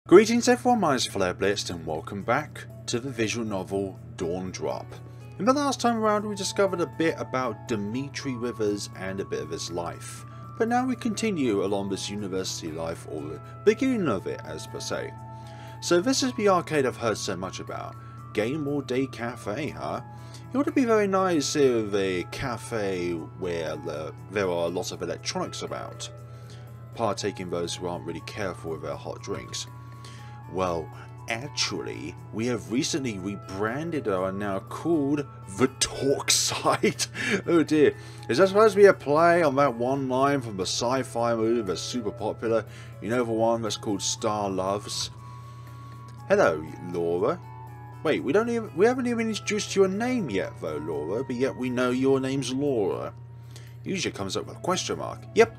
Greetings everyone, my name is Flareblitz and welcome back to the visual novel Dawn Drop. In the last time around we discovered a bit about Dimitri Rivers and a bit of his life, but now we continue along this university life, or the beginning of it as per se. So this is the arcade I've heard so much about. Game All Day Cafe, huh? It would be very nice if a cafe where there are lots of electronics about, partaking those who aren't really careful with their hot drinks. Well, actually, we have recently rebranded and are now called The Talk Site. Oh dear, is that supposed to be a play on that one line from the sci-fi movie that's super popular? You know, the one that's called Star Loves? Hello, Laura. Wait, we haven't even introduced your name yet though, Laura, but yet we know your name's Laura. Usually comes up with a question mark. Yep.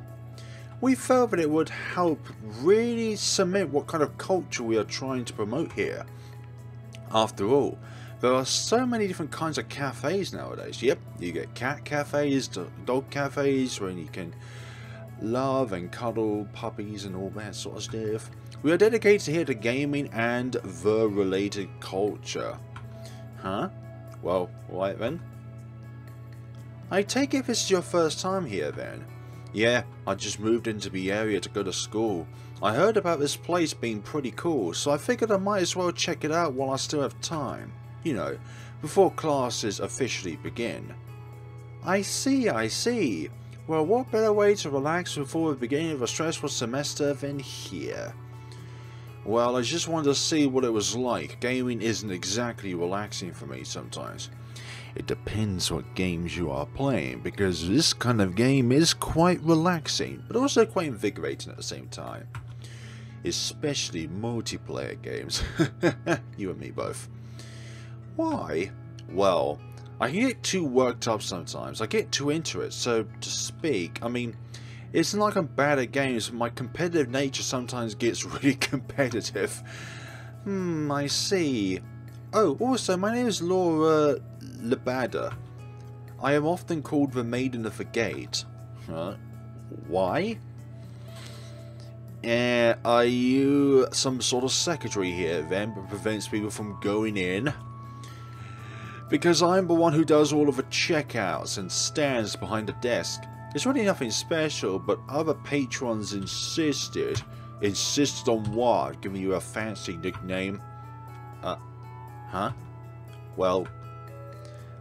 We felt that it would help really cement what kind of culture we are trying to promote here. After all, there are so many different kinds of cafes nowadays. Yep, you get cat cafes, dog cafes, where you can love and cuddle puppies and all that sort of stuff. We are dedicated here to gaming and the related culture. Huh? Well, right then. I take it this is your first time here then? Yeah, I just moved into the area to go to school. I heard about this place being pretty cool, so I figured I might as well check it out while I still have time. You know, before classes officially begin. I see. Well, what better way to relax before the beginning of a stressful semester than here? Well, I just wanted to see what it was like. Gaming isn't exactly relaxing for me sometimes. It depends what games you are playing, because this kind of game is quite relaxing, but also quite invigorating at the same time. Especially multiplayer games. You and me both. Why? Well, I can get too worked up sometimes. I get too into it, so to speak. I mean, it's not like I'm bad at games, but my competitive nature sometimes gets really competitive. I see. Oh, also, my name is Laura Labada. I am often called the Maiden of the Gate. Why? Are you some sort of secretary here then that prevents people from going in? Because I'm the one who does all of the checkouts and stands behind the desk. It's really nothing special, but other patrons insisted. Insisted on what? Giving you a fancy nickname? Huh? Well,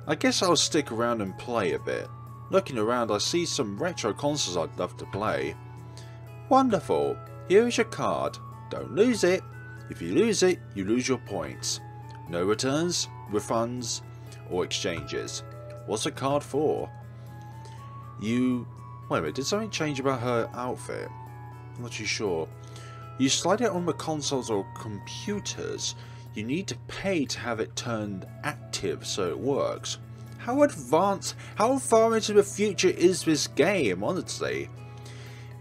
I guess I'll stick around and play a bit. Looking around, I see some retro consoles I'd love to play. Wonderful! Here is your card. Don't lose it. If you lose it, you lose your points. No returns, refunds, or exchanges. What's the card for? Wait a minute, did something change about her outfit? I'm not too sure. You slide it on the consoles or computers. You need to pay to have it turned active so it works. How advanced, how far into the future is this game, honestly?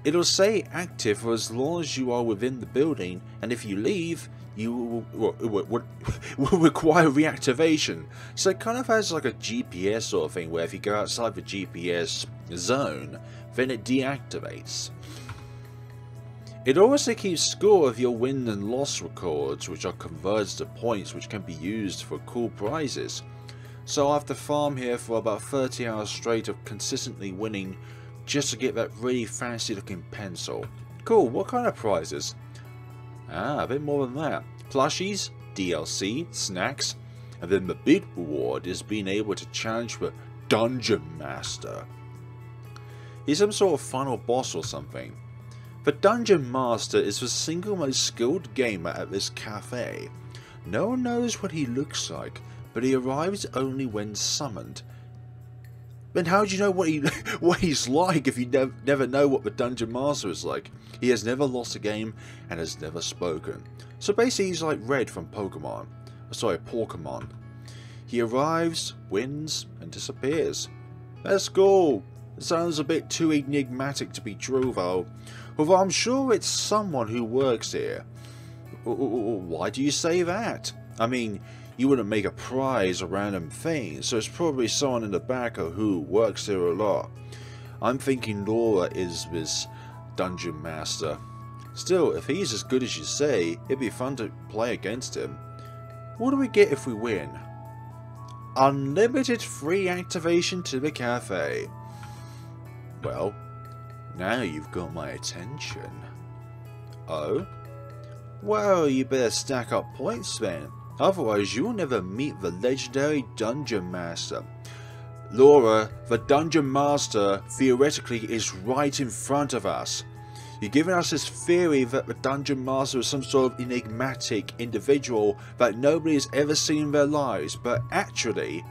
It'll say active for as long as you are within the building, and if you leave, you will require reactivation. So it kind of has like a GPS sort of thing, where if you go outside the GPS zone, then it deactivates. It also keeps score of your win and loss records, which are converted to points which can be used for cool prizes. So I have to farm here for about 30 hours straight of consistently winning just to get that really fancy looking pencil. Cool, what kind of prizes? A bit more than that. Plushies, DLC, snacks, and then the big reward is being able to challenge the Dungeon Master. He's some sort of final boss or something. The Dungeon Master is the single most skilled gamer at this cafe. No one knows what he looks like, but he arrives only when summoned. Then how do you know what he's like if you never know what the Dungeon Master is like? He has never lost a game and has never spoken. So basically he's like Red from Pokemon. Sorry, Porkemon. He arrives, wins, and disappears. That's cool. It sounds a bit too enigmatic to be true though. Although I'm sure it's someone who works here. Why do you say that? I mean, you wouldn't make a prize a random thing, so it's probably someone in the back who works here a lot. I'm thinking Laura is this Dungeon Master. Still, if he's as good as you say, it'd be fun to play against him. What do we get if we win? Unlimited free activation to the cafe. Well, now you've got my attention. Oh? Well, you better stack up points then. Otherwise, you'll never meet the legendary Dungeon Master. Laura, the Dungeon Master, theoretically is right in front of us. You're giving us this theory that the Dungeon Master is some sort of enigmatic individual that nobody has ever seen in their lives, but actually,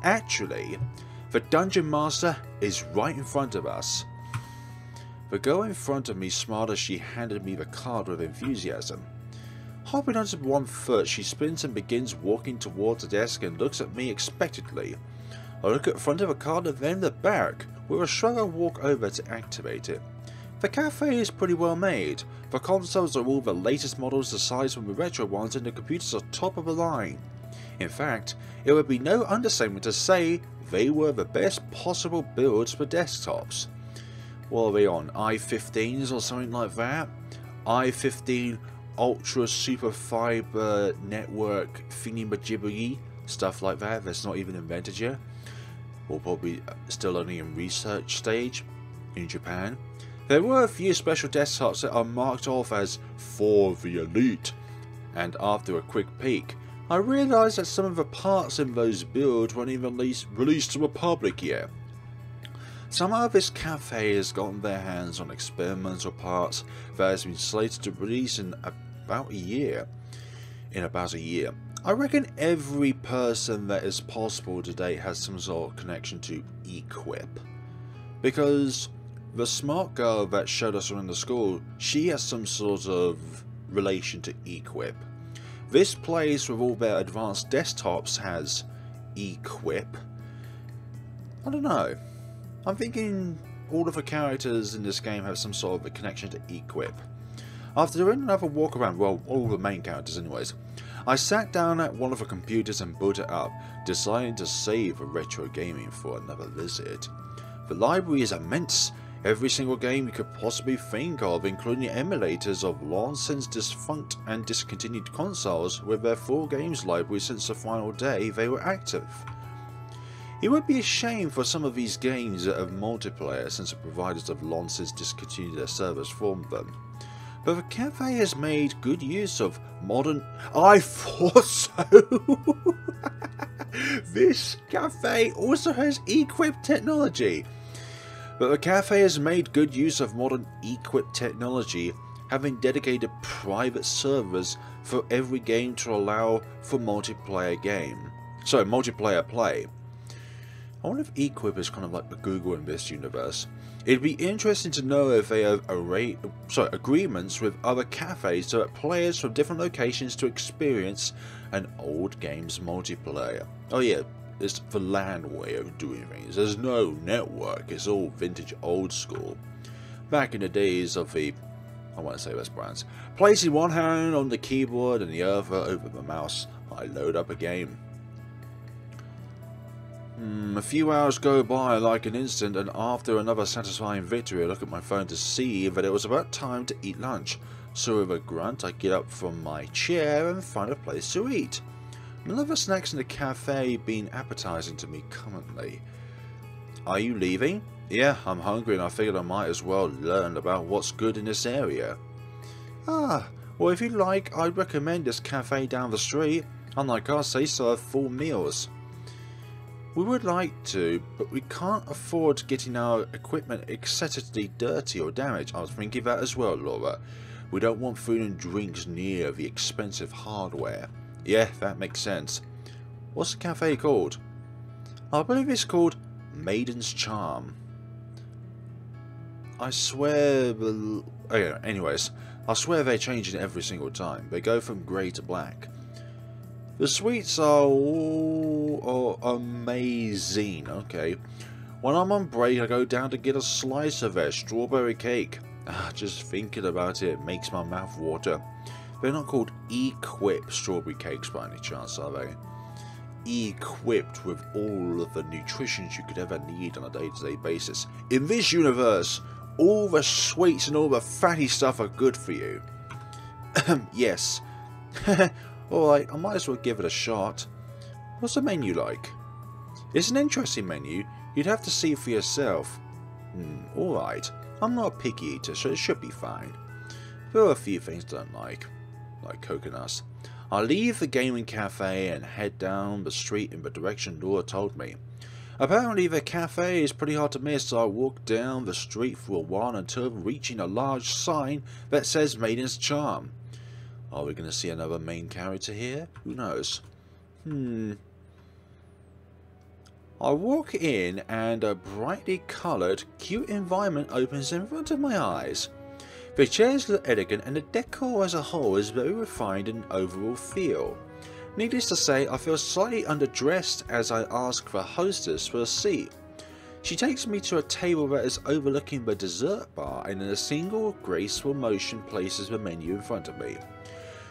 the Dungeon Master is right in front of us. The girl in front of me smiled as she handed me the card with enthusiasm. Hopping onto one foot, she spins and begins walking towards the desk and looks at me expectantly. I look at the front of the card and then the back. With a shrug I walk over to activate it. The cafe is pretty well made. The consoles are all the latest models aside from the retro ones, and the computers are top of the line. In fact, it would be no understatement to say they were the best possible builds for desktops. What are they on, i15s or something like that? i15 Ultra Super Fiber Network thingy-majibby, stuff like that that's not even invented yet. Or probably still only in research stage in Japan. There were a few special desktops that are marked off as for the elite, and after a quick peek, I realised that some of the parts in those builds weren't even released to the public yet. Somehow this cafe has gotten their hands on experimental parts that has been slated to release in about a year. I reckon every person that is possible today has some sort of connection to Equip. Because the smart girl that showed us around the school, she has some sort of relation to Equip. This place with all their advanced desktops has Equip. I don't know. I'm thinking all of the characters in this game have some sort of a connection to Equip. After doing another walk around, well, all the main characters anyways, I sat down at one of the computers and booted up, deciding to save the retro gaming for another visit. The library is immense. Every single game you could possibly think of, including emulators of long since defunct and discontinued consoles with their full games library since the final day they were active. It would be a shame for some of these games that have multiplayer since the providers have long since discontinued their servers from them. But the cafe has made good use of modern... I thought so! This cafe also has Equip technology. But the cafe has made good use of modern Equip technology, having dedicated private servers for every game to allow for multiplayer play. I wonder if Equip is kind of like the Google in this universe. It'd be interesting to know if they have agreements with other cafes so that players from different locations to experience an old game's multiplayer. Oh yeah, it's the LAN way of doing things. There's no network, it's all vintage old school. Back in the days of the, I want to say best brands, placing one hand on the keyboard and the other over the mouse, I load up a game. A few hours go by like an instant, and after another satisfying victory I look at my phone to see that it was about time to eat lunch. So with a grunt I get up from my chair and find a place to eat. None of the snacks in the cafe being appetizing to me currently. Are you leaving? Yeah, I'm hungry and I figured I might as well learn about what's good in this area. Ah, well if you like, I'd recommend this cafe down the street. Unlike us, they serve full meals. We would like to, but we can't afford getting our equipment excessively dirty or damaged. I was thinking that as well, Laura. We don't want food and drinks near the expensive hardware. Yeah, that makes sense. What's the cafe called? I believe it's called Maiden's Charm. I swear... anyways, I swear they change it every single time. They go from grey to black. The sweets are all amazing. Okay. When I'm on break, I go down to get a slice of their strawberry cake. Just thinking about it makes my mouth water. They're not called Equip strawberry cakes by any chance, are they? Equipped with all of the nutrition you could ever need on a day-to-day basis. In this universe, all the sweets and all the fatty stuff are good for you. Yes. Alright, I might as well give it a shot. What's the menu like? It's an interesting menu. You'd have to see it for yourself. Alright. I'm not a picky eater, so it should be fine. There are a few things I don't like coconuts. I'll leave the gaming cafe and head down the street in the direction Laura told me. Apparently the cafe is pretty hard to miss, so I walked down the street for a while until reaching a large sign that says Maiden's Charm. Are we going to see another main character here? Who knows? I walk in and a brightly coloured, cute environment opens in front of my eyes. The chairs look elegant and the decor as a whole is very refined in overall feel. Needless to say, I feel slightly underdressed as I ask the hostess for a seat. She takes me to a table that is overlooking the dessert bar and in a single graceful motion places the menu in front of me.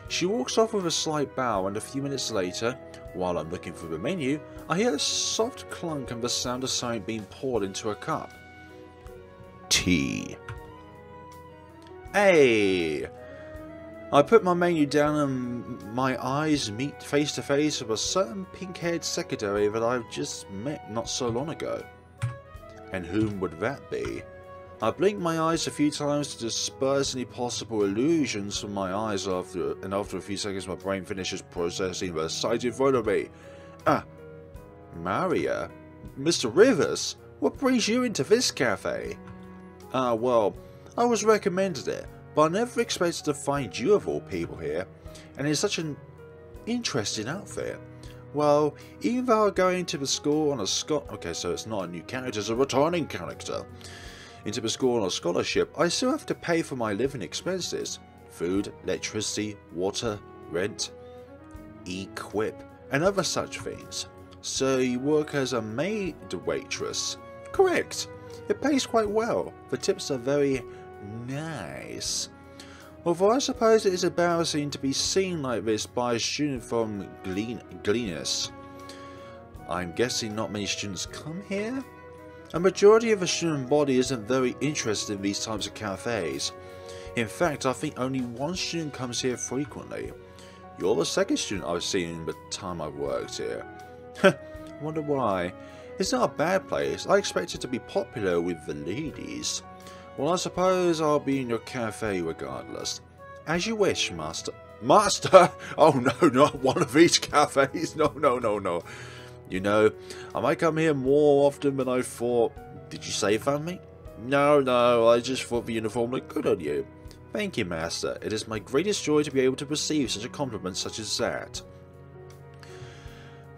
She walks off with a slight bow and a few minutes later, while I'm looking for the menu, I hear a soft clunk and the sound of something being poured into a cup. Tea. Hey! I put my menu down and my eyes meet face to face with a certain pink-haired secretary that I've just met not so long ago. And whom would that be? I blink my eyes a few times to disperse any possible illusions from my eyes and after a few seconds my brain finishes processing the sight in front of me. Maria? Mr. Rivers? What brings you into this cafe? Well, I was recommended it, but I never expected to find you of all people here, and it's such an interesting outfit. Well, even though I'm going to the school on a okay, so it's not a new character, it's a returning character. Into the school on a scholarship, I still have to pay for my living expenses. Food, electricity, water, rent, equip, and other such things. So you work as a maid waitress? Correct. It pays quite well. The tips are very nice. Although I suppose it is embarrassing to be seen like this by a student from Gleanus. I'm guessing not many students come here? A majority of the student body isn't very interested in these types of cafes. In fact, I think only one student comes here frequently. You're the second student I've seen in the time I've worked here. Wonder why. It's not a bad place. I expect it to be popular with the ladies. Well, I suppose I'll be in your cafe regardless. As you wish, Master. Master? Oh no, not one of these cafes. No. You know, I might come here more often than I thought. Did you say something? No, I just thought the uniform looked good on you. Thank you, Master. It is my greatest joy to be able to receive such a compliment such as that.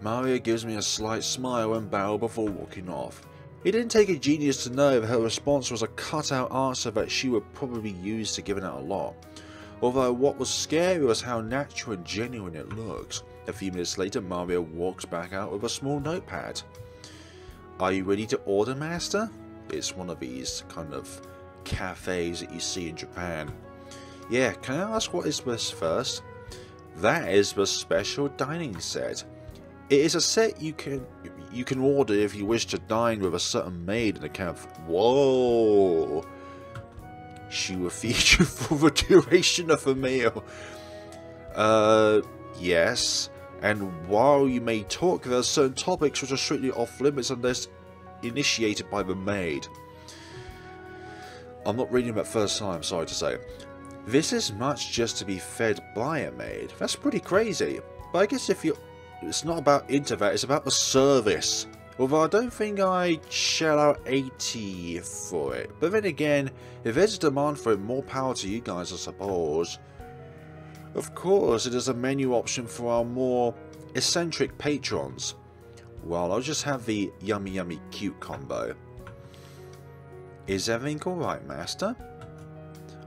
Maria gives me a slight smile and bow before walking off. It didn't take a genius to know that her response was a cut-out answer that she would probably use to give it out a lot. Although what was scary was how natural and genuine it looked. A few minutes later, Maria walks back out with a small notepad. Are you ready to order, Master? It's one of these kind of cafes that you see in Japan. Yeah, can I ask what is this first? That is the special dining set. It is a set you can order if you wish to dine with a certain maid in a cafe. Whoa! She will feed you for the duration of the meal. Yes. And while you may talk, there are certain topics which are strictly off limits unless initiated by the maid. I'm not reading them at first time, sorry to say. This is much just to be fed by a maid. That's pretty crazy. But I guess it's not about that, it's about the service. Although I don't think I'd shell out 80 for it. But then again, if there's a demand for it, more power to you guys, I suppose. Of course, it is a menu option for our more eccentric patrons. Well, I'll just have the yummy cute combo. Is everything alright, Master?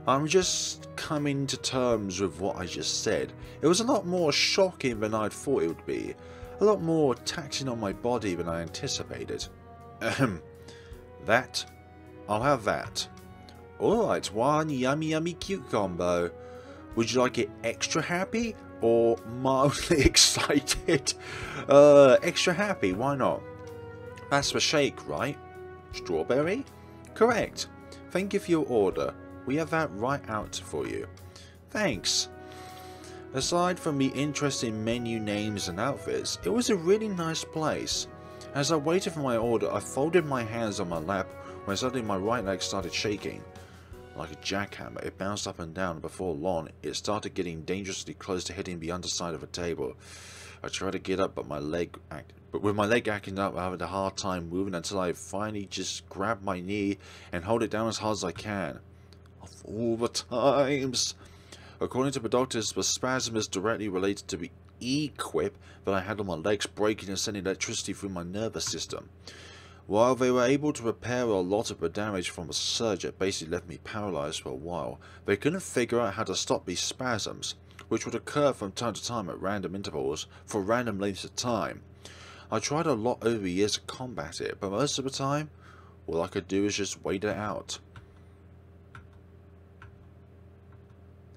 I'm just coming to terms with what I just said. It was a lot more shocking than I'd thought it would be. A lot more taxing on my body than I anticipated. That? I'll have that. Alright, one yummy cute combo. Would you like it extra happy or mildly excited? Extra happy, why not? That's the shake, right? Strawberry? Correct. Thank you for your order. We have that right out for you. Thanks. Aside from the interesting menu names and outfits, it was a really nice place. As I waited for my order, I folded my hands on my lap when suddenly my right leg started shaking. Like a jackhammer, it bounced up and down, and before long, it started getting dangerously close to hitting the underside of a table. I tried to get up, but with my leg acting up, I had a hard time moving until I finally just grabbed my knee and hold it down as hard as I can. Of all the times! According to the doctors, the spasm is directly related to the E-quip that I had on my legs breaking and sending electricity through my nervous system. While they were able to repair a lot of the damage from the surge that basically left me paralyzed for a while, they couldn't figure out how to stop these spasms, which would occur from time to time at random intervals for random lengths of time. I tried a lot over the years to combat it, but most of the time, all I could do was just wait it out.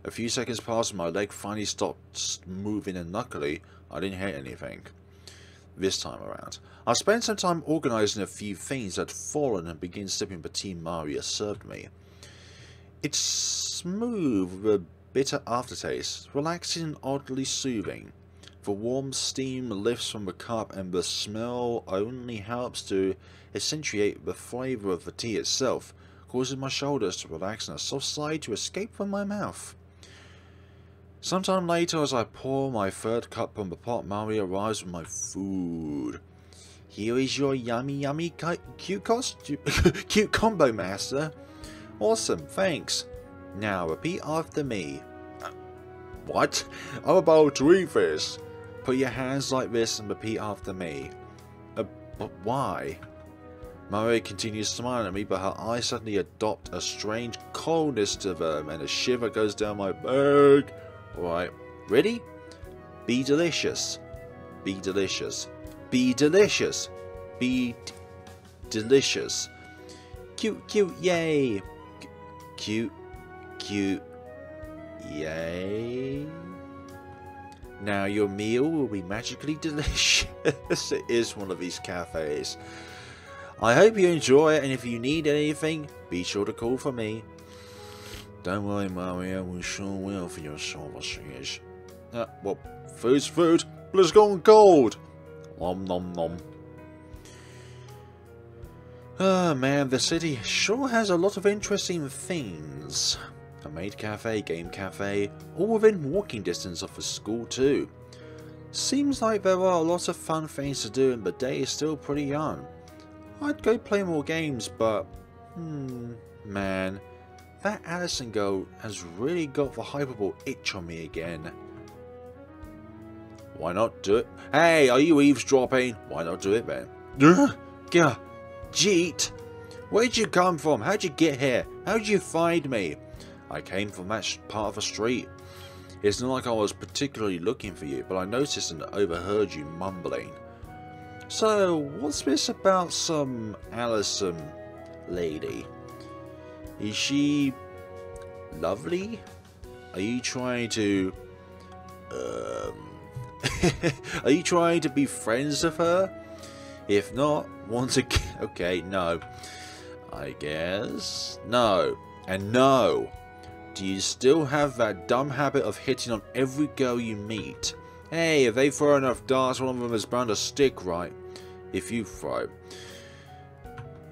A few seconds passed and my leg finally stopped moving, and luckily, I didn't hit anything. This time around, I spent some time organising a few things that had fallen and began sipping the tea Maria served me. It's smooth with a bitter aftertaste, relaxing and oddly soothing. The warm steam lifts from the cup and the smell only helps to accentuate the flavour of the tea itself, causing my shoulders to relax and a soft sigh to escape from my mouth. Sometime later, as I pour my third cup from the pot, Maria arrives with my food. Here is your yummy cute combo, master. Awesome, thanks. Now repeat after me. What? I'm about to eat this. Put your hands like this and repeat after me. But why? Maria continues smiling at me, but her eyes suddenly adopt a strange coldness to them, and a shiver goes down my back. Alright, ready? Be delicious. Be delicious. Be delicious. Be delicious. Cute, cute, yay. Cute, cute, yay. Now your meal will be magically delicious. It is one of these cafes. I hope you enjoy it, and if you need anything, be sure to call for me. Don't worry, Maria, we sure will for your services. Well, food's food, but it's gone cold. Nom nom nom. Ah, man, the city sure has a lot of interesting things. A maid cafe, game cafe, all within walking distance of the school too. Seems like there are a lot of fun things to do and the day is still pretty young. I'd go play more games, but man, that Allison girl has really got the hyperball itch on me again. Why not do it? Hey, are you eavesdropping? Why not do it then? Gah, Jeet! Where'd you come from? How'd you get here? How'd you find me? I came from that part of the street. It's not like I was particularly looking for you, but I noticed and overheard you mumbling. So, what's this about some Allison lady? Is she lovely? Are you trying to are you trying to be friends with her? If not, once again, okay, no. I guess no. And no. Do you still have that dumb habit of hitting on every girl you meet? Hey, if they throw enough darts, one of them is bound to stick, right? If you throw.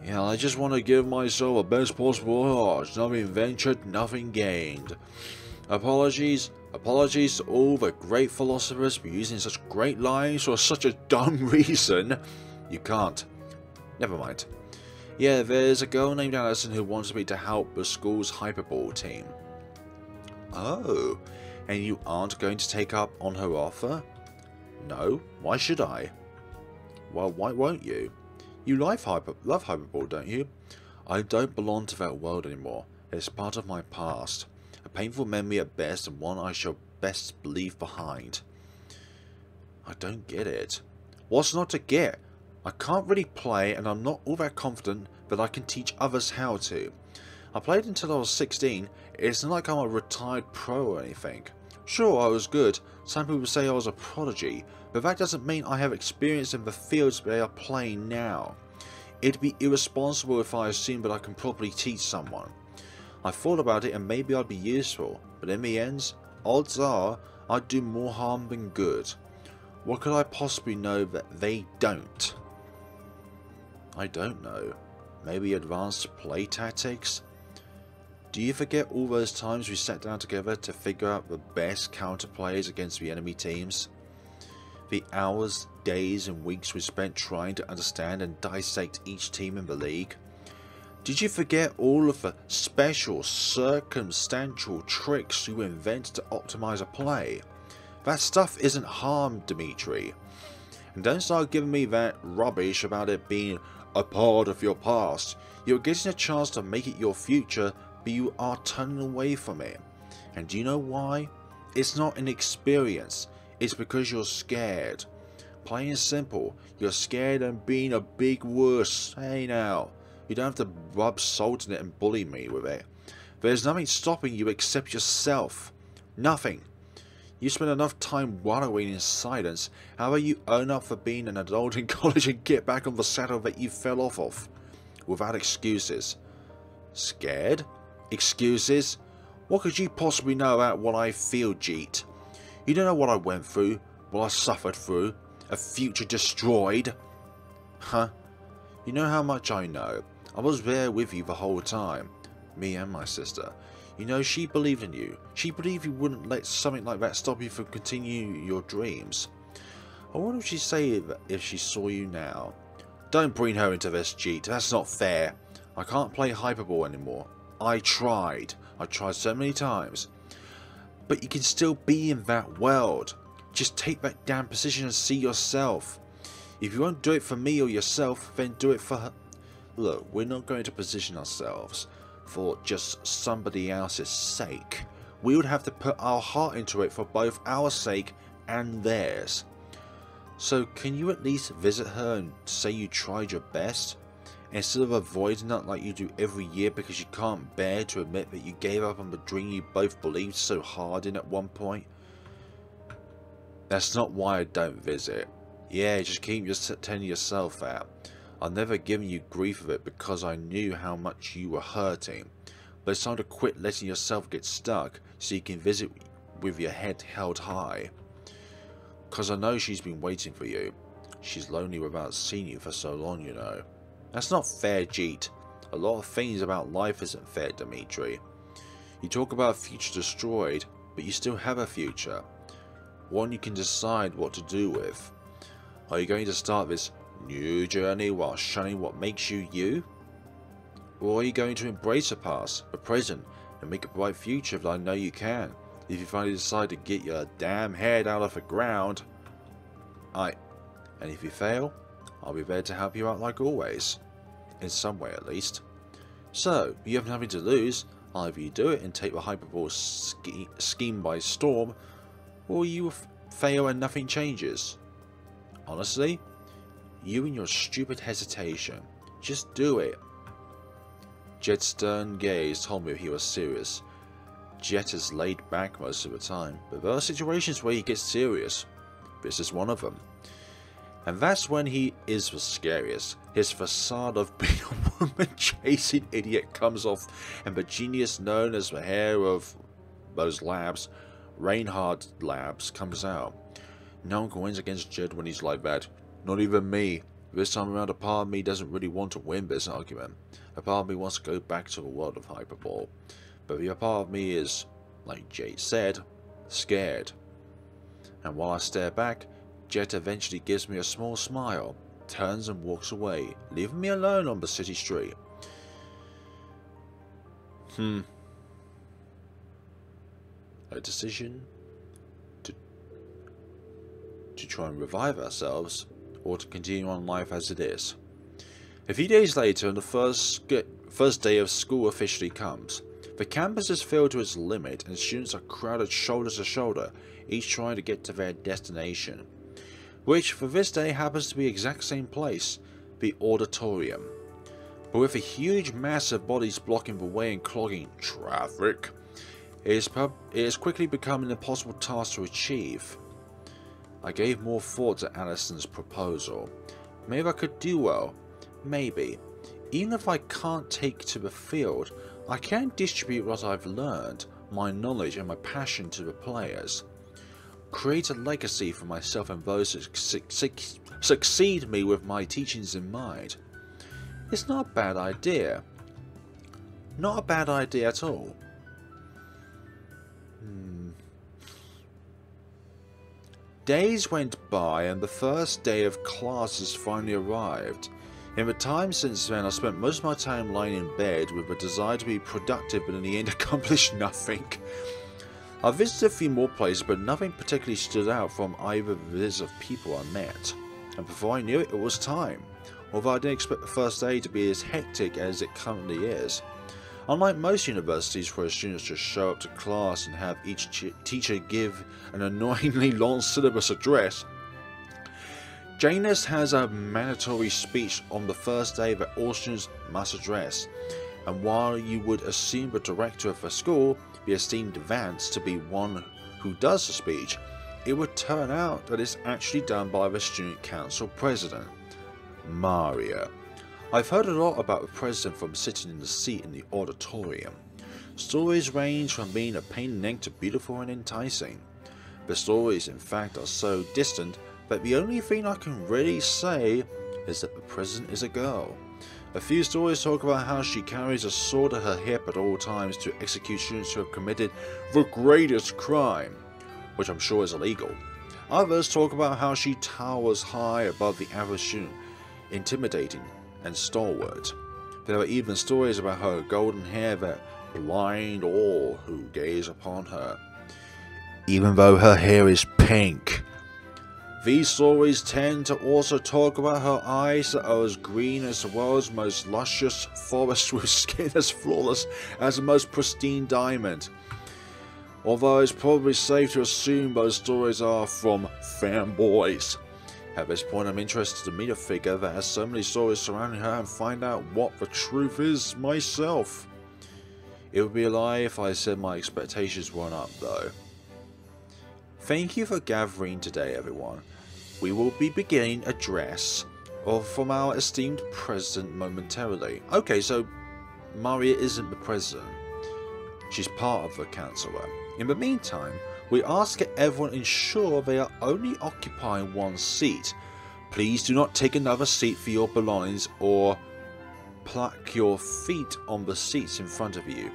Yeah, I just want to give myself the best possible odds. Nothing ventured, nothing gained. Apologies to all the great philosophers for using such great lines for such a dumb reason. You can't. Never mind. Yeah, there's a girl named Allison who wants me to help the school's hyperball team. Oh, and you aren't going to take up on her offer? No, why should I? Well, why won't you? You love hyperball, don't you? I don't belong to that world anymore. It's part of my past. A painful memory at best, and one I shall best leave behind. I don't get it. What's not to get? I can't really play, and I'm not all that confident that I can teach others how to. I played until I was 16. It's not like I'm a retired pro or anything. Sure, I was good. Some people say I was a prodigy, but that doesn't mean I have experience in the fields they are playing now. It'd be irresponsible if I assumed that I can properly teach someone. I thought about it and maybe I'd be useful, but in the end, odds are I'd do more harm than good. What could I possibly know that they don't? I don't know. Maybe advanced play tactics? Do you forget all those times we sat down together to figure out the best counter plays against the enemy teams? The hours, days and weeks we spent trying to understand and dissect each team in the league? Did you forget all of the special circumstantial tricks you invent to optimize a play? That stuff isn't harm, Dimitri. And don't start giving me that rubbish about it being a part of your past. You're getting a chance to make it your future, but you are turning away from it. And do you know why? It's not an experience. It's because you're scared. Plain and simple. You're scared of being a big wuss. Hey now. You don't have to rub salt in it and bully me with it. There's nothing stopping you except yourself. Nothing. You spend enough time wallowing in silence. How about you own up for being an adult in college and get back on the saddle that you fell off of? Without excuses. Scared? Excuses? What could you possibly know about what I feel, Jeet? You don't know what I went through, what I suffered through, a future destroyed. Huh? You know how much I know. I was there with you the whole time. Me and my sister. You know, she believed in you. She believed you wouldn't let something like that stop you from continuing your dreams. I wonder what she'd say if she saw you now. Don't bring her into this, Jeet. That's not fair. I can't play Hyperball anymore. I tried. I tried so many times. But you can still be in that world. Just take that damn position and see yourself. If you won't do it for me or yourself, then do it for her. Look, we're not going to position ourselves for just somebody else's sake. We would have to put our heart into it for both our sake and theirs. So can you at least visit her and say you tried your best? Instead of avoiding that like you do every year because you can't bear to admit that you gave up on the dream you both believed so hard in at one point? That's not why I don't visit. Yeah, just keep telling yourself that. I've never given you grief of it because I knew how much you were hurting. But it's time to quit letting yourself get stuck so you can visit with your head held high. Because I know she's been waiting for you. She's lonely without seeing you for so long, you know. That's not fair, Jeet. A lot of things about life isn't fair, Dimitri. You talk about a future destroyed, but you still have a future. One you can decide what to do with. Are you going to start this new journey while shunning what makes you you? Or are you going to embrace the past, the present, and make a bright future that I know you can, if you finally decide to get your damn head out of the ground? And if you fail, I'll be there to help you out like always. In some way at least. So, you have nothing to lose. Either you do it and take the Hyperball scheme by storm, or you fail and nothing changes. Honestly, you and your stupid hesitation. Just do it. Jet's stern gaze told me he was serious. Jet is laid back most of the time, but there are situations where he gets serious. This is one of them. And that's when he is the scariest. His facade of being a woman-chasing idiot comes off, and the genius known as the hair of those labs, Reinhardt Labs, comes out. No one can win against Jet when he's like that. Not even me. This time around, a part of me doesn't really want to win this argument. A part of me wants to go back to the world of Hyperball. But the other part of me is, like Jade said, scared. And while I stare back, Jet eventually gives me a small smile, turns and walks away, leaving me alone on the city street. A decision to try and revive ourselves, or to continue on life as it is. A few days later, the first day of school officially comes. The campus is filled to its limit, and students are crowded shoulder to shoulder, each trying to get to their destination, which for this day happens to be the exact same place, the auditorium. But with a huge mass of bodies blocking the way and clogging traffic, it is quickly become an impossible task to achieve. I gave more thought to Allison's proposal. Maybe I could do well, Maybe. Even if I can't take to the field, I can distribute what I've learned, my knowledge and my passion to the players. Create a legacy for myself and those who succeed me with my teachings in mind. It's not a bad idea. Not a bad idea at all. Days went by and the first day of classes finally arrived. In the time since then, I spent most of my time lying in bed with a desire to be productive, but in the end accomplished nothing. I visited a few more places, but nothing particularly stood out from either of the visits of people I met. And before I knew it, it was time. Although I didn't expect the first day to be as hectic as it currently is. Unlike most universities where students just show up to class and have each teacher give an annoyingly long syllabus address, Janus has a mandatory speech on the first day that all students must address, and while you would assume the director of the school, the esteemed Vance, to be one who does the speech, it would turn out that it's actually done by the student council president, Maria. I've heard a lot about the president from sitting in the seat in the auditorium. Stories range from being a pain in the neck to beautiful and enticing. The stories, in fact, are so distant that the only thing I can really say is that the president is a girl. A few stories talk about how she carries a sword at her hip at all times to execute students who have committed the greatest crime, which I'm sure is illegal. Others talk about how she towers high above the average student, intimidating and stalwart. There are even stories about her golden hair that blind all who gaze upon her, even though her hair is pink. These stories tend to also talk about her eyes that are as green as the world's most luscious forest with skin as flawless as the most pristine diamond. Although it's probably safe to assume those stories are from fanboys. At this point, I'm interested to meet a figure that has so many stories surrounding her and find out what the truth is myself. It would be a lie if I said my expectations weren't up though. Thank you for gathering today, everyone. We will be beginning a address from our esteemed president momentarily. Okay, so Maria isn't the president. She's part of the council. In the meantime, we ask that everyone ensure they are only occupying one seat. Please do not take another seat for your belongings or pluck your feet on the seats in front of you.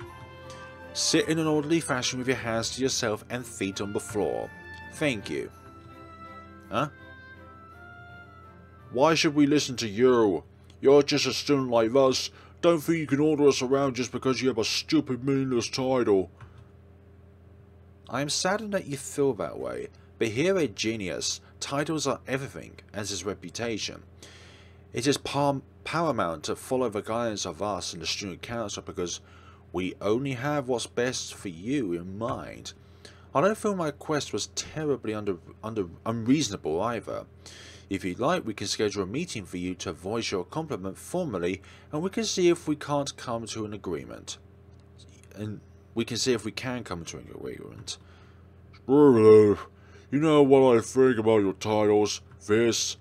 Sit in an orderly fashion with your hands to yourself and feet on the floor. Thank you. Huh? Why should we listen to you? You're just a student like us. Don't think you can order us around just because you have a stupid, meaningless title. I am saddened that you feel that way, but here at Genius, titles are everything, as is reputation. It is paramount to follow the guidance of us and the student council because we only have what's best for you in mind. I don't feel my request was terribly unreasonable either. If you'd like, we can schedule a meeting for you to voice your compliment formally, and we can see if we can't come to an agreement. We can see if we can come to an agreement. You know what I think about your titles, Vis?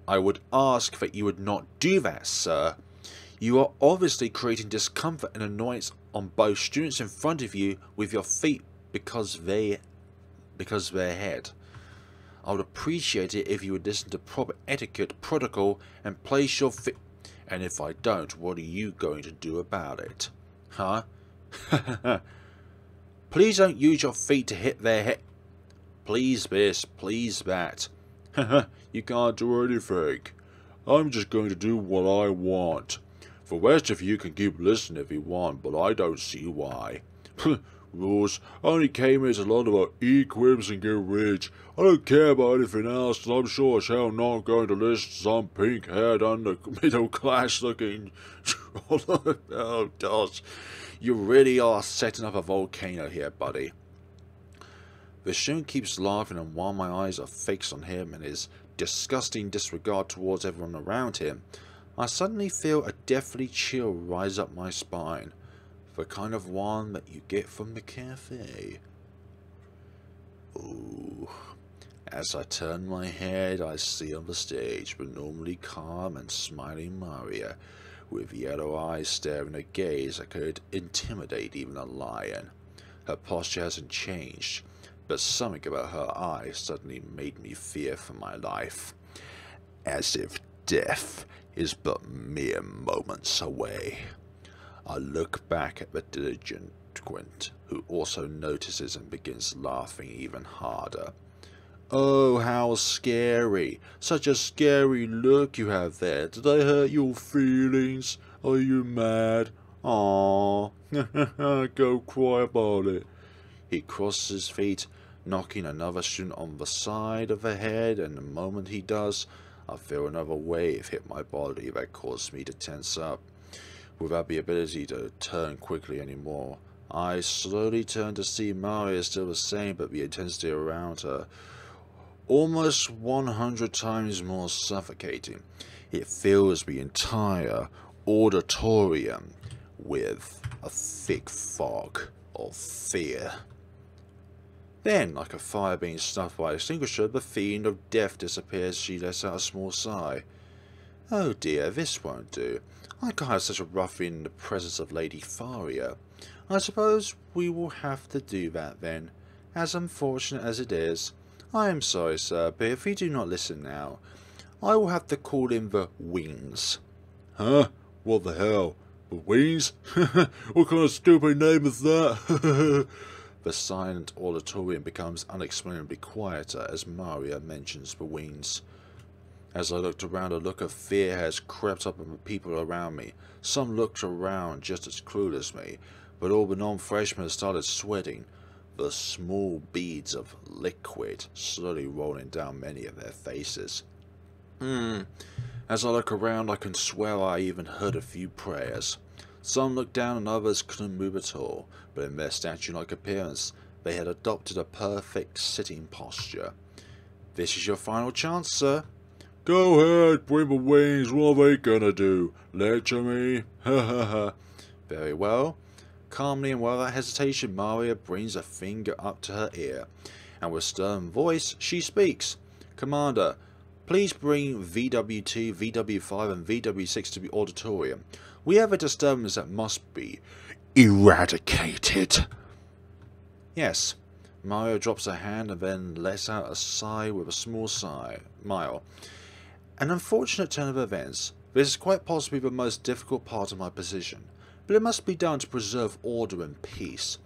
I would ask that you would not do that, sir. You are obviously creating discomfort and annoyance on both students in front of you with your feet because they're ahead. I would appreciate it if you would listen to proper etiquette protocol and place your feet. And if I don't, what are you going to do about it? Huh? Please don't use your feet to hit their head. Please this, please that. You can't do anything. I'm just going to do what I want. The rest of you can keep listening if you want, but I don't see why. Rules. I only came here to learn about equips and get rich. I don't care about anything else, and I'm sure as hell not going to listen to some pink-haired, middle-class looking... Oh, gosh. You really are setting up a volcano here, buddy. Vishnu keeps laughing, and while my eyes are fixed on him and his disgusting disregard towards everyone around him, I suddenly feel a deathly chill rise up my spine. The kind of one that you get from the cafe. Ooh. As I turn my head, I see on the stage the normally calm and smiling Maria, with yellow eyes staring a gaze that could intimidate even a lion. Her posture hasn't changed, but something about her eyes suddenly made me fear for my life, as if death is but mere moments away. I look back at the delinquent, who also notices and begins laughing even harder. Oh, how scary! Such a scary look you have there. Did I hurt your feelings? Are you mad? Aww. Go cry about it. He crosses his feet, knocking another student on the side of the head, and the moment he does, I feel another wave hit my body that caused me to tense up. Without the ability to turn quickly anymore, I slowly turn to see Maria still the same, but the intensity around her almost 100 times more suffocating. It fills the entire auditorium with a thick fog of fear. Then, like a fire being snuffed by an extinguisher, the fiend of death disappears. She lets out a small sigh. Oh dear, this won't do. I can't have such a ruffian in the presence of Lady Faria. I suppose we will have to do that then, as unfortunate as it is. I am sorry, sir, but if you do not listen now, I will have to call in the wings. Huh? What the hell? The wings? What kind of stupid name is that? The silent auditorium becomes unexplainably quieter as Maria mentions the wings. As I looked around, a look of fear has crept up on the people around me. Some looked around just as clueless as me, but all the non-freshmen started sweating, the small beads of liquid slowly rolling down many of their faces. As I look around, I can swear I even heard a few prayers. Some looked down and others couldn't move at all, but in their statue-like appearance, they had adopted a perfect sitting posture. This is your final chance, sir. Go ahead, bring the wings, what are they gonna do? Lecture me? Ha ha ha. Very well. Calmly and without hesitation, Maria brings a finger up to her ear, and with stern voice, she speaks. Commander, please bring VW2, VW5, and VW6 to the auditorium. We have a disturbance that must be eradicated. Yes. Maria drops her hand and then lets out a sigh with a small smile. An unfortunate turn of events. This is quite possibly the most difficult part of my position, but it must be done to preserve order and peace.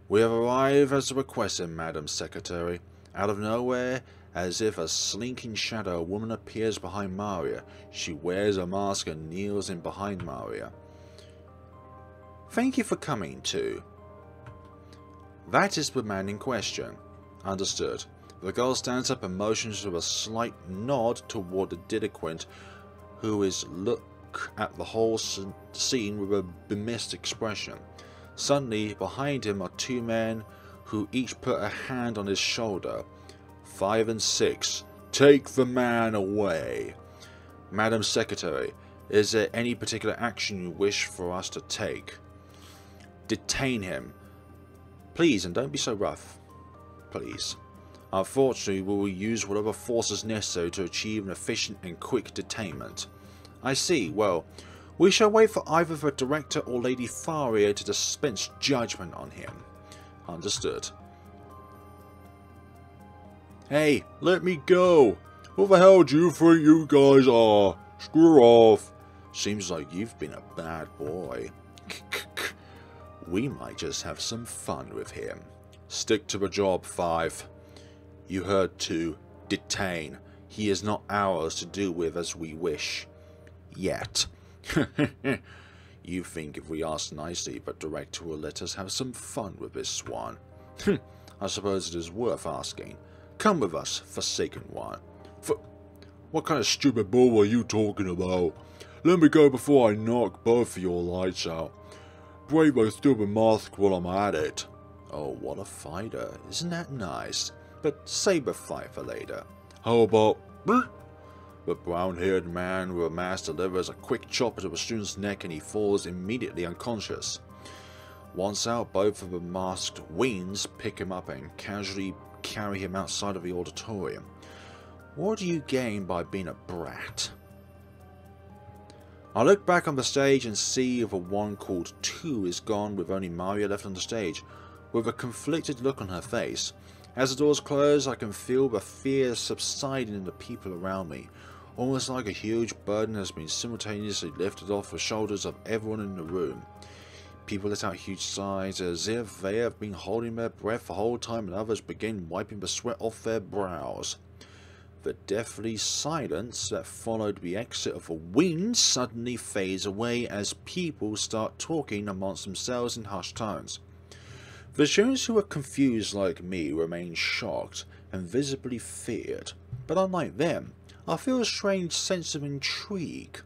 We have arrived as requested, Madam Secretary. Out of nowhere, as if a slinking shadow, a woman appears behind Maria. She wears a mask and kneels in behind Maria. Thank you for coming, too. That is the man in question. Understood. The girl stands up and motions with a slight nod toward the delinquent, who is look at the whole scene with a bemused expression. Suddenly, behind him are two men who each put a hand on his shoulder. 5 and 6. Take the man away. Madam Secretary, is there any particular action you wish for us to take? Detain him. Please, and don't be so rough. Please. Unfortunately, we will use whatever force is necessary to achieve an efficient and quick detainment. I see. Well, we shall wait for either the director or Lady Faria to dispense judgment on him. Understood. Hey, let me go. What the hell do you think you guys are? Screw off. Seems like you've been a bad boy. We might just have some fun with him. Stick to the job, 5. You heard 2. Detain. He is not ours to do with as we wish. Yet. You think if we ask nicely, the director will let us have some fun with this swan? I suppose it is worth asking. Come with us, forsaken one. What kind of stupid bull are you talking about? Let me go before I knock both of your lights out. Break my stupid mask while I'm at it. Oh, what a fighter. Isn't that nice? But save the fight for later. How about... The brown-haired man with a mask delivers a quick chop to the student's neck and he falls immediately unconscious. Once out, both of the masked wings pick him up and casually carry him outside of the auditorium. What do you gain by being a brat? I look back on the stage and see the one called 2 is gone, with only Maria left on the stage, with a conflicted look on her face. As the doors close, I can feel the fear subsiding in the people around me, almost like a huge burden has been simultaneously lifted off the shoulders of everyone in the room. People let out huge sighs as if they have been holding their breath the whole time, and others begin wiping the sweat off their brows. The deathly silence that followed the exit of the wind suddenly fades away as people start talking amongst themselves in hushed tones. The students who are confused like me remain shocked and visibly feared, but unlike them, I feel a strange sense of intrigue.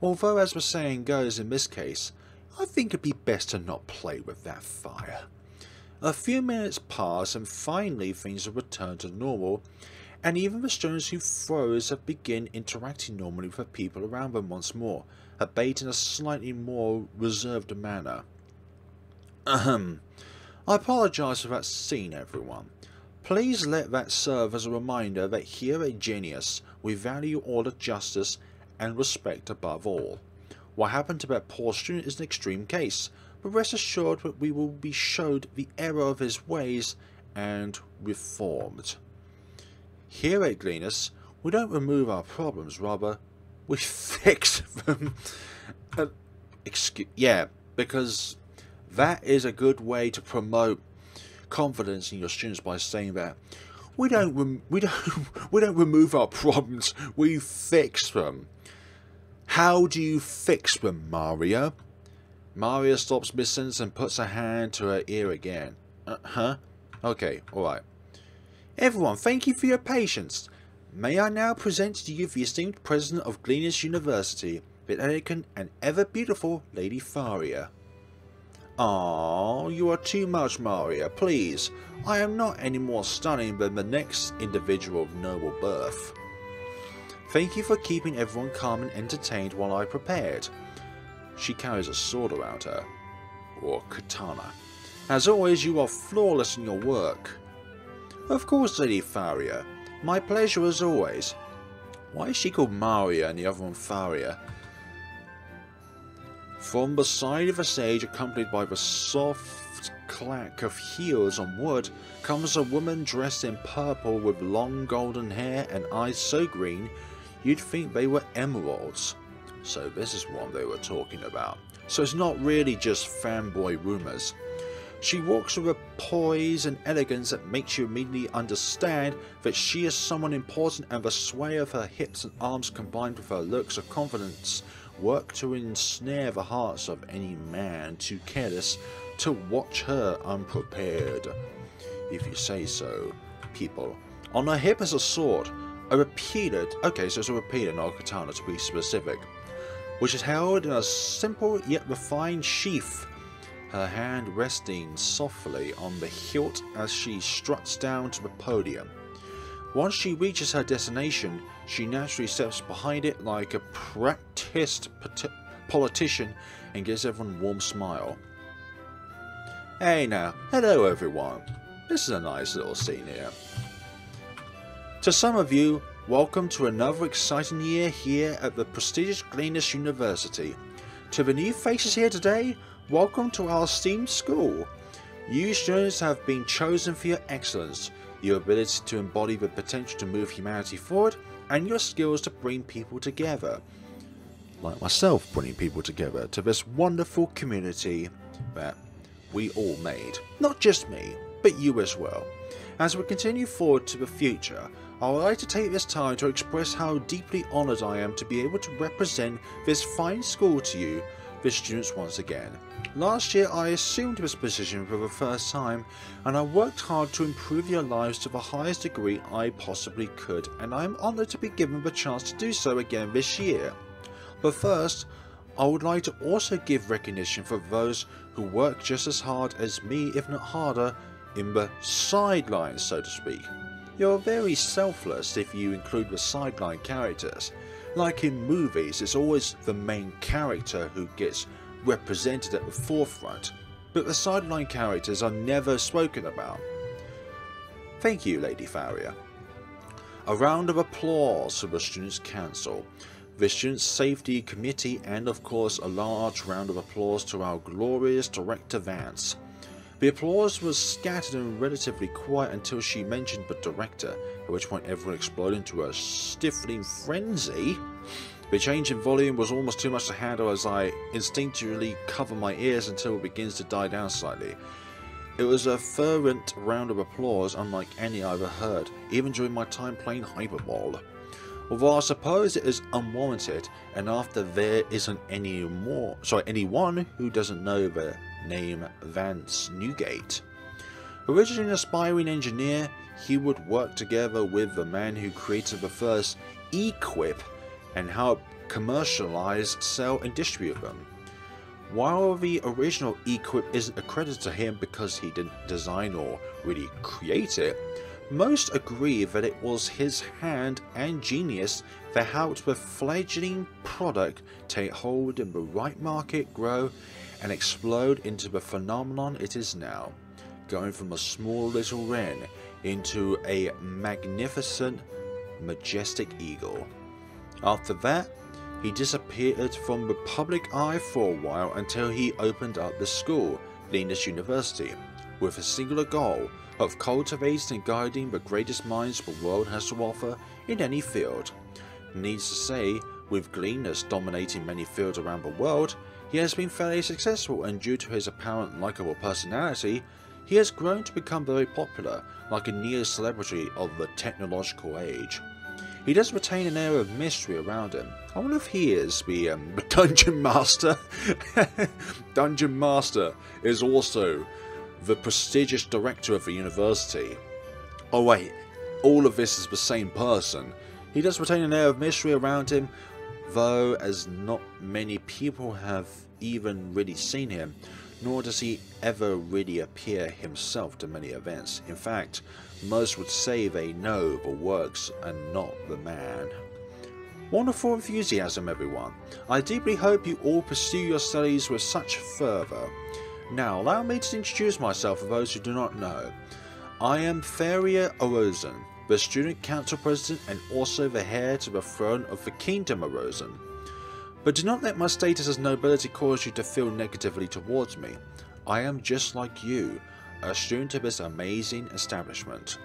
Although, as the saying goes in this case, I think it'd be best to not play with that fire. A few minutes pass and finally things have returned to normal, and even the students who froze have begun interacting normally with the people around them once more, albeit in a slightly more reserved manner. Ahem. I apologise for that scene, everyone. Please let that serve as a reminder that here at Genius we value order, justice and respect above all. What happened to that poor student is an extreme case, but rest assured that we will be showed the error of his ways and reformed. Here at Genius, we don't remove our problems, rather, we fix them. Because that is a good way to promote confidence in your students by saying that we don't remove our problems, we fix them. How do you fix them, Maria? Maria stops mid-sentence and puts her hand to her ear again. Okay, alright. Everyone, thank you for your patience. May I now present to you the esteemed president of Genius University, the elegant and ever beautiful Lady Faria. Ah, you are too much, Maria. Please, I am not any more stunning than the next individual of noble birth. Thank you for keeping everyone calm and entertained while I prepared. She carries a sword around her, or katana. As always, you are flawless in your work. Of course, Lady Faria. My pleasure as always. Why is she called Maria and the other one Faria? From the side of the stage, accompanied by the soft clack of heels on wood, comes a woman dressed in purple with long golden hair and eyes so green you'd think they were emeralds. So this is what they were talking about. So it's not really just fanboy rumours. She walks with a poise and elegance that makes you immediately understand that she is someone important, and the sway of her hips and arms combined with her looks of confidence work to ensnare the hearts of any man too careless to watch her unprepared. If you say so, people. On her hip is a sword, a repeated, okay, so it's a repeater, not a katana to be specific, which is held in a simple yet refined sheath, her hand resting softly on the hilt as she struts down to the podium. Once she reaches her destination, she naturally steps behind it like a practiced politician and gives everyone a warm smile. Hey now, hello everyone. This is a nice little scene here. To some of you, welcome to another exciting year here at the prestigious Genius University. To the new faces here today, welcome to our esteemed school. You students have been chosen for your excellence, your ability to embody the potential to move humanity forward, and your skills to bring people together. Like myself, bringing people together to this wonderful community that we all made. Not just me, but you as well. As we continue forward to the future, I would like to take this time to express how deeply honoured I am to be able to represent this fine school to you, the students, once again. Last year I assumed this position for the first time, and I worked hard to improve your lives to the highest degree I possibly could, and I am honoured to be given the chance to do so again this year. But first, I would like to also give recognition for those who work just as hard as me, if not harder, in the sidelines, so to speak. You're very selfless if you include the sideline characters. Like in movies, it's always the main character who gets represented at the forefront, but the sideline characters are never spoken about. Thank you, Lady Farrier. A round of applause for the Students' Council, the Students' Safety Committee, and of course a large round of applause to our glorious Director Vance. The applause was scattered and relatively quiet until she mentioned the Director, at which point everyone exploded into a stifling frenzy. The change in volume was almost too much to handle as I instinctively cover my ears until it begins to die down slightly. It was a fervent round of applause unlike any I ever heard, even during my time playing Hyperball. Although I suppose it is unwarranted, and after there isn't anyone who doesn't know the name Vance Newgate. Originally an aspiring engineer, he would work together with the man who created the first eQuip and help commercialize, sell and distribute them. While the original eQuip isn't accredited to him because he didn't design or really create it, most agree that it was his hand and genius that helped the fledgling product take hold in the right market, grow and explode into the phenomenon it is now, going from a small little wren into a magnificent, majestic eagle. After that, he disappeared from the public eye for a while until he opened up the school, Linus University, with a singular goal of cultivating and guiding the greatest minds the world has to offer in any field. Needs to say, with Linus dominating many fields around the world, he has been fairly successful, and due to his apparent likable personality, he has grown to become very popular, like a neo-celebrity of the technological age. He does retain an air of mystery around him. I wonder if he is the Dungeon Master. Dungeon Master is also the prestigious director of the university. Oh wait, all of this is the same person. He does retain an air of mystery around him, though as not many people have even really seen him, nor does he ever really appear himself to many events. In fact, most would say they know the works and not the man. Wonderful enthusiasm, everyone. I deeply hope you all pursue your studies with such fervour. Now, allow me to introduce myself for those who do not know. I am Farrier Orozen, the Student Council President and also the heir to the throne of the Kingdom Orozen. But do not let my status as nobility cause you to feel negatively towards me. I am just like you, a student of this amazing establishment.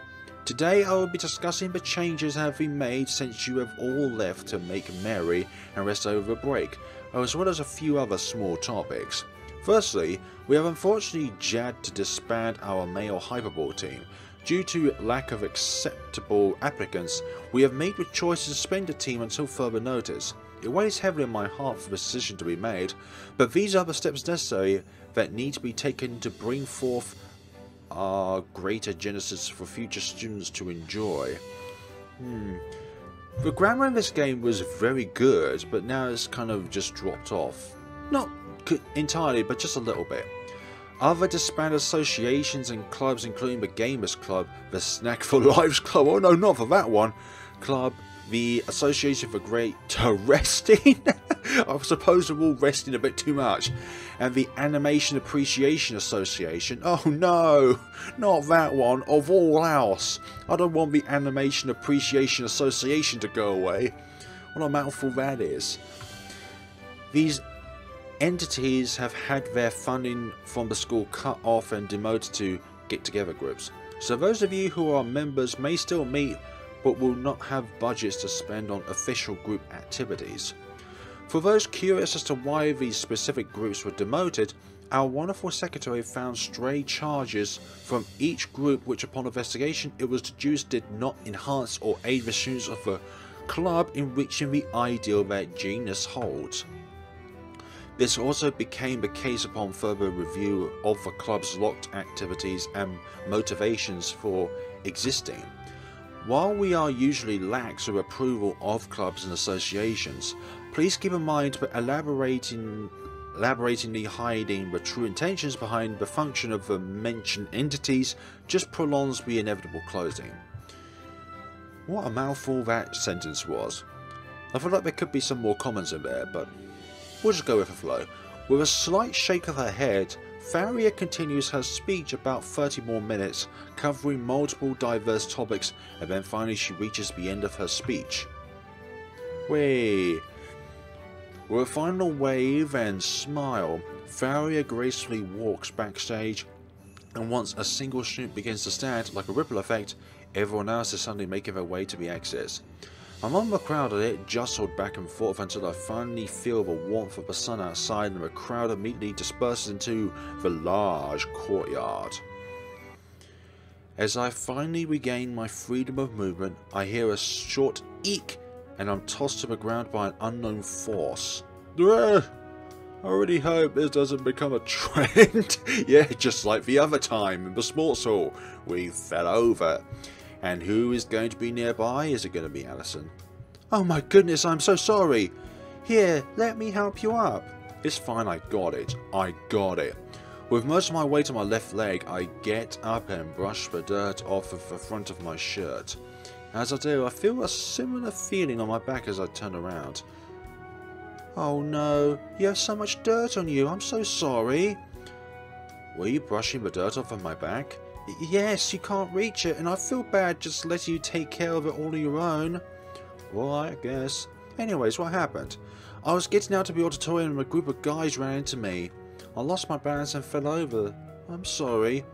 Today I will be discussing the changes that have been made since you have all left to make merry and rest over the break, as well as a few other small topics. Firstly, we have unfortunately had to disband our male Hyperball team. Due to lack of acceptable applicants, we have made the choice to suspend the team until further notice. It weighs heavily in my heart for the decision to be made, but these are the steps necessary that need to be taken to bring forth our greater genesis for future students to enjoy. The grammar in this game was very good, but now it's kind of just dropped off. Not entirely, but just a little bit. Other disbanded associations and clubs, including the Gamers Club, the Snack for Lives Club, oh no, not for that one, Club, the Association for Great Resting, I suppose we're all resting a bit too much, and the Animation Appreciation Association, oh no, not that one, of all else. I don't want the Animation Appreciation Association to go away. What a mouthful that is. These entities have had their funding from the school cut off and demoted to get-together groups. So those of you who are members may still meet, but will not have budgets to spend on official group activities. For those curious as to why these specific groups were demoted, our wonderful secretary found stray charges from each group which upon investigation it was deduced did not enhance or aid the students of the club in reaching the ideal that genius holds. This also became the case upon further review of the club's locked activities and motivations for existing. While we are usually lax with approval of clubs and associations, please keep in mind that elaboratingly hiding the true intentions behind the function of the mentioned entities just prolongs the inevitable closing. What a mouthful that sentence was. I feel like there could be some more comments in there, but we'll just go with the flow. With a slight shake of her head, Faria continues her speech about 30 more minutes, covering multiple diverse topics, and then finally she reaches the end of her speech. With a final wave and smile, Faria gracefully walks backstage, and once a single student begins to stand, like a ripple effect, everyone else is suddenly making their way to the exits. Among the crowd at it jostled back and forth until I finally feel the warmth of the sun outside, and the crowd immediately disperses into the large courtyard. As I finally regain my freedom of movement, I hear a short eek, and I'm tossed to the ground by an unknown force. I really hope this doesn't become a trend. Yeah, just like the other time in the sports hall, we fell over. And who is going to be nearby? Is it going to be Allison? Oh my goodness, I'm so sorry. Here, let me help you up. It's fine, I got it. With most of my weight on my left leg, I get up and brush the dirt off of the front of my shirt. As I do, I feel a similar feeling on my back as I turn around. Oh no, you have so much dirt on you, I'm so sorry. Were you brushing the dirt off of my back? Yes, you can't reach it, and I feel bad just letting you take care of it all on your own. Well, I guess. Anyways, what happened? I was getting out of the auditorium and a group of guys ran into me. I lost my balance and fell over. I'm sorry.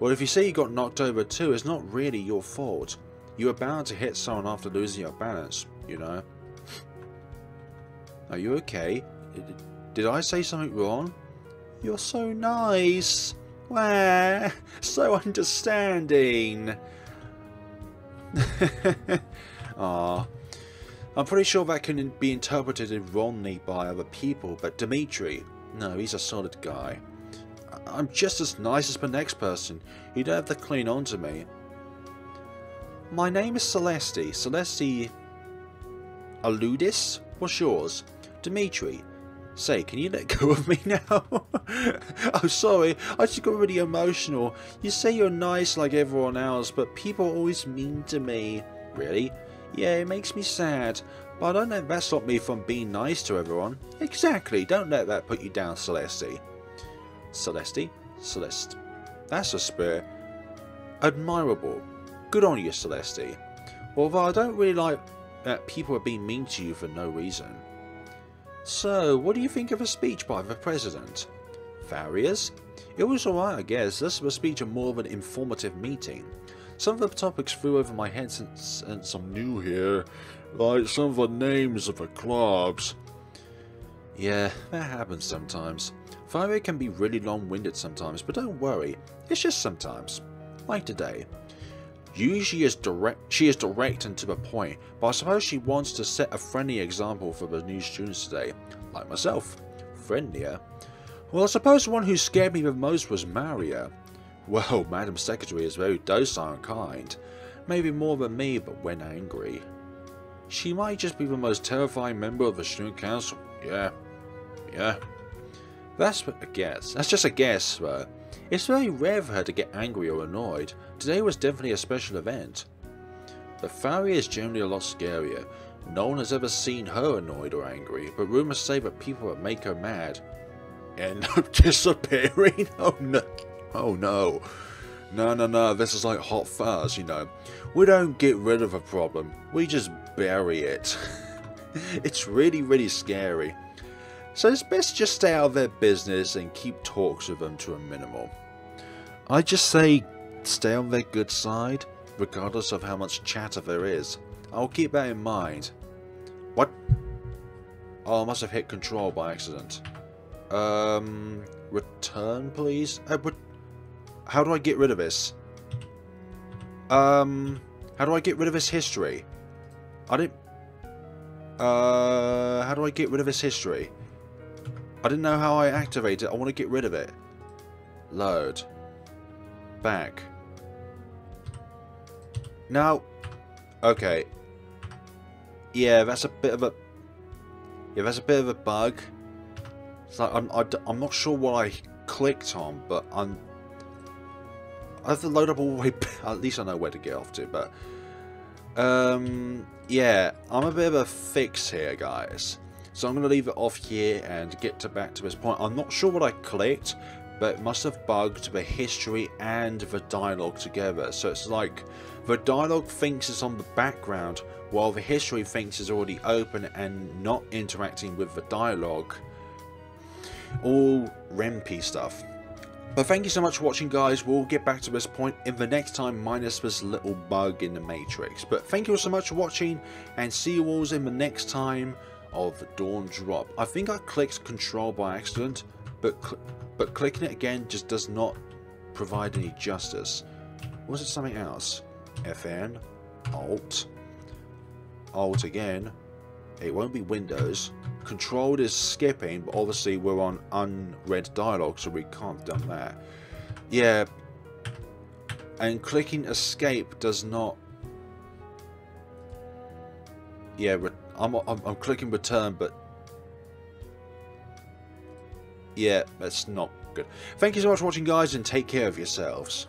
Well, if you say you got knocked over too, it's not really your fault. You were bound to hit someone after losing your balance, you know. Are you okay? Did I say something wrong? You're so nice. Wow, so understanding. Ah, I'm pretty sure that can be interpreted wrongly by other people, but Dimitri, no, he's a solid guy. I'm just as nice as the next person. You don't have to cling on to me. My name is Celeste. Celeste Aludis? What's yours? Dimitri. Say, can you let go of me now? Oh, sorry, I just got really emotional. You say you're nice like everyone else, but people are always mean to me. Really? Yeah, it makes me sad. But don't let that stop me from being nice to everyone. Exactly, don't let that put you down, Celeste. Celeste? Celeste. That's a spirit. Admirable. Good on you, Celeste. Although I don't really like that people are being mean to you for no reason. So, what do you think of a speech by the President? Faria's? It was alright, I guess. This was a speech of more of an informative meeting. Some of the topics flew over my head since I'm new here, like some of the names of the clubs. Yeah, that happens sometimes. Faria can be really long-winded sometimes, but don't worry, it's just sometimes. Like today. Usually she is direct and to the point, but I suppose she wants to set a friendly example for the new students today, like myself. Friendlier? Well, I suppose the one who scared me the most was Maria. Well, Madam Secretary is very docile and kind, maybe more than me, but when angry. She might just be the most terrifying member of the student council. Yeah. That's a guess. That's just a guess, though. It's very rare for her to get angry or annoyed. Today was definitely a special event. But Faria is generally a lot scarier. No one has ever seen her annoyed or angry, but rumors say that people that make her mad end up disappearing. Oh no. Oh no. No, this is like hot fuzz, you know. We don't get rid of a problem, we just bury it. It's really scary. So it's best just stay out of their business and keep talks with them to a minimal. I just say stay on their good side, regardless of how much chatter there is. I'll keep that in mind. What? Oh, I must have hit control by accident. Return please? How do I get rid of this? How do I get rid of this history? How do I get rid of this history? I didn't know how I activate it. I want to get rid of it. Load. Back. Now. Okay. Yeah, that's a bit of a. Yeah, that's a bit of a bug. It's like I'm not sure what I clicked on, but I have to load up all the way. At least I know where to get off to, but yeah, I'm a bit of a fix here, guys. So I'm going to leave it off here and get back to this point. I'm not sure what I clicked, but it must have bugged the history and the dialogue together. So it's like the dialogue thinks it's on the background while the history thinks it's already open and not interacting with the dialogue. All REMP stuff. But thank you so much for watching, guys. We'll get back to this point in the next time, minus this little bug in the Matrix. But thank you all so much for watching, and see you all in the next time of Dawn Drop. I think I clicked Control by accident, but clicking it again just does not provide any justice. Was it something else? FN, Alt again. It won't be Windows. Control is skipping, but obviously we're on unread dialogue, so we can't have done that. Yeah, and clicking Escape does not. Yeah, I'm clicking Return, but yeah, that's not good. Thank you so much for watching, guys, and take care of yourselves.